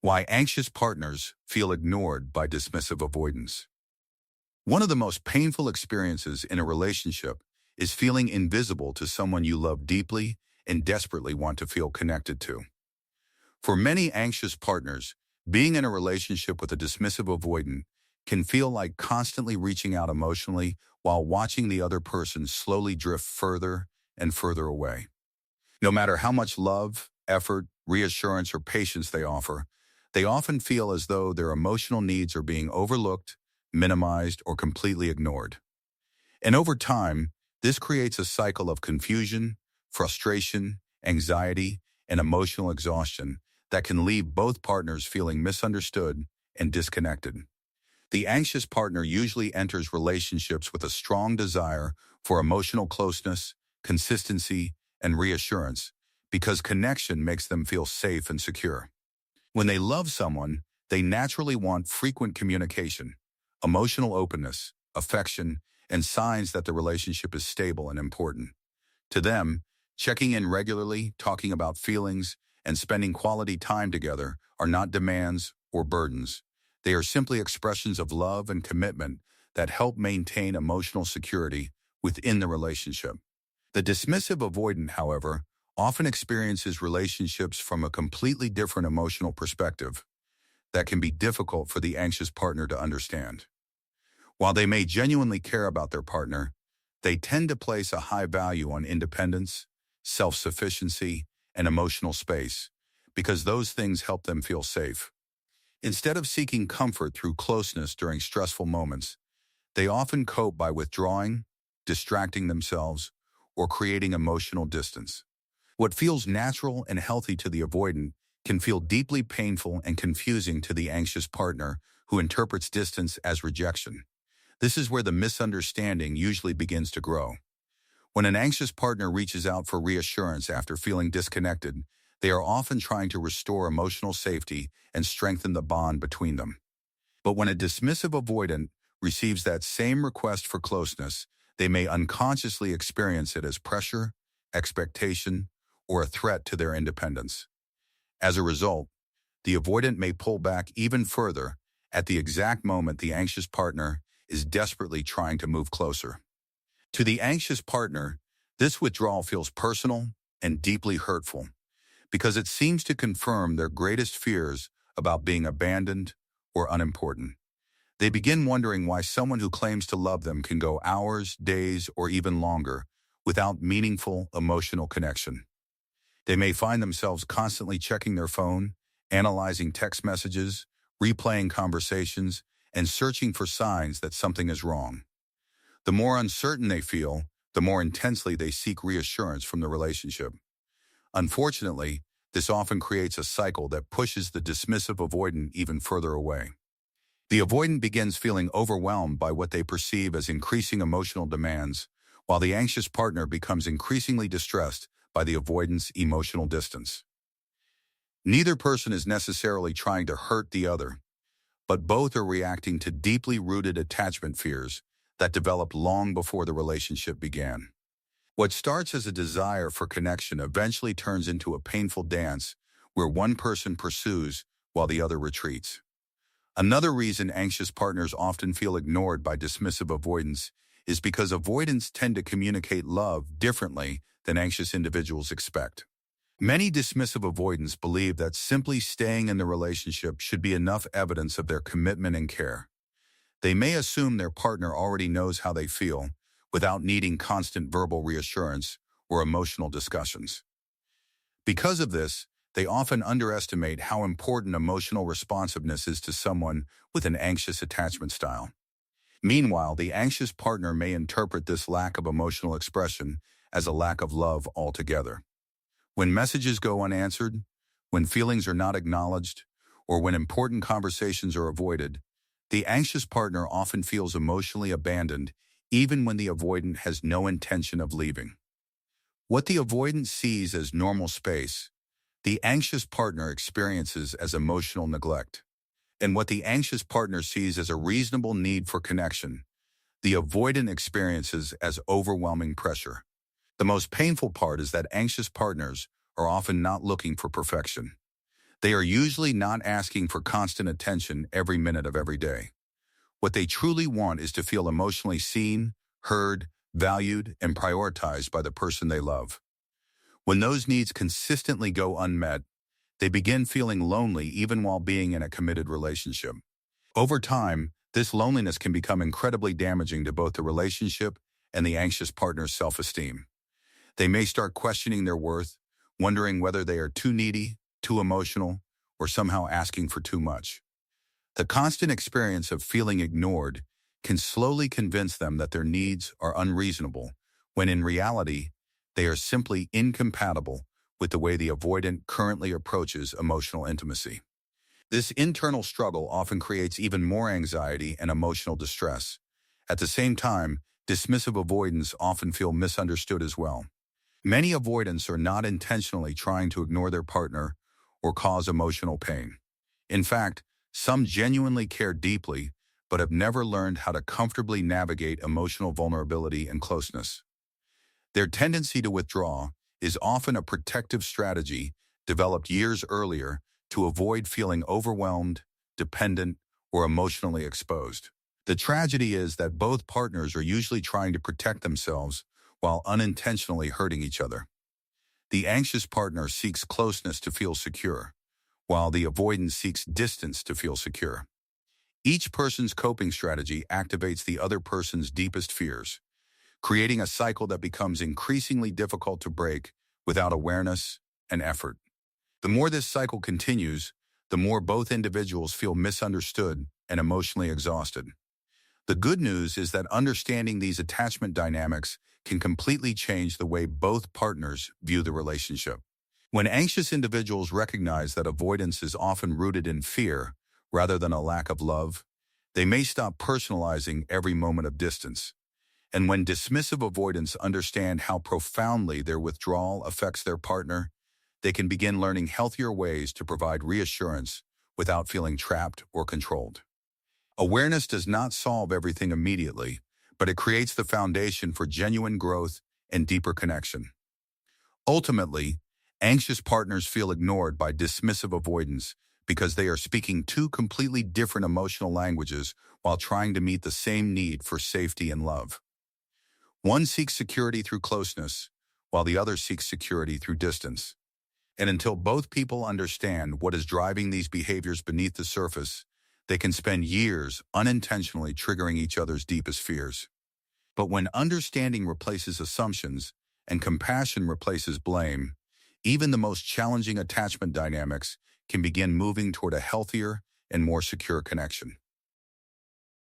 Why anxious partners feel ignored by dismissive avoidance. One of the most painful experiences in a relationship is feeling invisible to someone you love deeply and desperately want to feel connected to. For many anxious partners, being in a relationship with a dismissive avoidant can feel like constantly reaching out emotionally while watching the other person slowly drift further and further away. No matter how much love, effort, reassurance, or patience they offer, they often feel as though their emotional needs are being overlooked, minimized, or completely ignored. And over time, this creates a cycle of confusion, frustration, anxiety, and emotional exhaustion that can leave both partners feeling misunderstood and disconnected. The anxious partner usually enters relationships with a strong desire for emotional closeness, consistency, and reassurance because connection makes them feel safe and secure. When they love someone, they naturally want frequent communication, emotional openness, affection, and signs that the relationship is stable and important. To them, checking in regularly, talking about feelings, and spending quality time together are not demands or burdens. They are simply expressions of love and commitment that help maintain emotional security within the relationship. The dismissive avoidant, however, often experiences relationships from a completely different emotional perspective that can be difficult for the anxious partner to understand. While they may genuinely care about their partner, they tend to place a high value on independence, self-sufficiency, and emotional space because those things help them feel safe. Instead of seeking comfort through closeness during stressful moments, they often cope by withdrawing, distracting themselves, or creating emotional distance. What feels natural and healthy to the avoidant can feel deeply painful and confusing to the anxious partner who interprets distance as rejection. This is where the misunderstanding usually begins to grow. When an anxious partner reaches out for reassurance after feeling disconnected, they are often trying to restore emotional safety and strengthen the bond between them. But when a dismissive avoidant receives that same request for closeness, they may unconsciously experience it as pressure, expectation, or a threat to their independence. As a result, the avoidant may pull back even further at the exact moment the anxious partner is desperately trying to move closer. To the anxious partner, this withdrawal feels personal and deeply hurtful because it seems to confirm their greatest fears about being abandoned or unimportant. They begin wondering why someone who claims to love them can go hours, days, or even longer without meaningful emotional connection. They may find themselves constantly checking their phone, analyzing text messages, replaying conversations, and searching for signs that something is wrong. The more uncertain they feel, the more intensely they seek reassurance from the relationship. Unfortunately, this often creates a cycle that pushes the dismissive avoidant even further away. The avoidant begins feeling overwhelmed by what they perceive as increasing emotional demands, while the anxious partner becomes increasingly distressed by the avoidant's emotional distance. Neither person is necessarily trying to hurt the other, but both are reacting to deeply rooted attachment fears that developed long before the relationship began. What starts as a desire for connection eventually turns into a painful dance where one person pursues while the other retreats. Another reason anxious partners often feel ignored by dismissive avoidance is because avoidants tend to communicate love differently than anxious individuals expect. Many dismissive avoidants believe that simply staying in the relationship should be enough evidence of their commitment and care. They may assume their partner already knows how they feel without needing constant verbal reassurance or emotional discussions. Because of this, they often underestimate how important emotional responsiveness is to someone with an anxious attachment style. Meanwhile, the anxious partner may interpret this lack of emotional expression as a lack of love altogether. When messages go unanswered, when feelings are not acknowledged, or when important conversations are avoided, the anxious partner often feels emotionally abandoned even when the avoidant has no intention of leaving. What the avoidant sees as normal space, the anxious partner experiences as emotional neglect. And what the anxious partner sees as a reasonable need for connection, the avoidant experiences as overwhelming pressure. The most painful part is that anxious partners are often not looking for perfection. They are usually not asking for constant attention every minute of every day. What they truly want is to feel emotionally seen, heard, valued, and prioritized by the person they love. When those needs consistently go unmet, they begin feeling lonely even while being in a committed relationship. Over time, this loneliness can become incredibly damaging to both the relationship and the anxious partner's self-esteem. They may start questioning their worth, wondering whether they are too needy, too emotional, or somehow asking for too much. The constant experience of feeling ignored can slowly convince them that their needs are unreasonable, when in reality, they are simply incompatible with the way the avoidant currently approaches emotional intimacy. This internal struggle often creates even more anxiety and emotional distress. At the same time, dismissive avoidants often feel misunderstood as well. Many avoidants are not intentionally trying to ignore their partner or cause emotional pain. In fact, some genuinely care deeply, but have never learned how to comfortably navigate emotional vulnerability and closeness. Their tendency to withdraw is often a protective strategy developed years earlier to avoid feeling overwhelmed, dependent, or emotionally exposed. The tragedy is that both partners are usually trying to protect themselves while unintentionally hurting each other. The anxious partner seeks closeness to feel secure, while the avoidant seeks distance to feel secure. Each person's coping strategy activates the other person's deepest fears, creating a cycle that becomes increasingly difficult to break without awareness and effort. The more this cycle continues, the more both individuals feel misunderstood and emotionally exhausted. The good news is that understanding these attachment dynamics can completely change the way both partners view the relationship. When anxious individuals recognize that avoidance is often rooted in fear rather than a lack of love, they may stop personalizing every moment of distance. And when dismissive avoidants understand how profoundly their withdrawal affects their partner, they can begin learning healthier ways to provide reassurance without feeling trapped or controlled. Awareness does not solve everything immediately, but it creates the foundation for genuine growth and deeper connection. Ultimately, anxious partners feel ignored by dismissive avoidants because they are speaking two completely different emotional languages while trying to meet the same need for safety and love. One seeks security through closeness, while the other seeks security through distance. And until both people understand what is driving these behaviors beneath the surface, they can spend years unintentionally triggering each other's deepest fears. But when understanding replaces assumptions and compassion replaces blame, even the most challenging attachment dynamics can begin moving toward a healthier and more secure connection.